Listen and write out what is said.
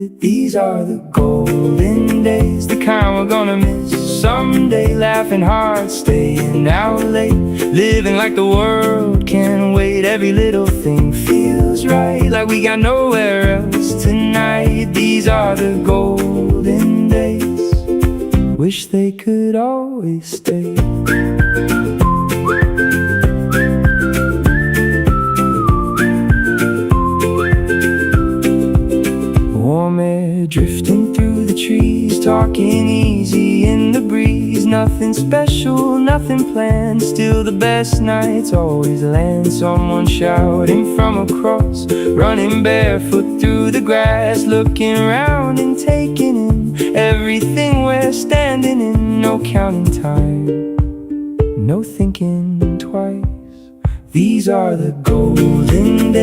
These are the golden days, the kind we're gonna miss someday. Laughing hard, staying out late, living like the world can't wait. Every little thing feels right, like we got nowhere else tonight. These are the golden days, wish they could always stay. Warm air drifting through the trees, talking easy in the breeze. Nothing special, nothing planned, still the best nights always land. Someone shouting from across, running barefoot through the grass, looking around and taking in everything we're standing in. No counting time, no thinking twice. These are the golden days.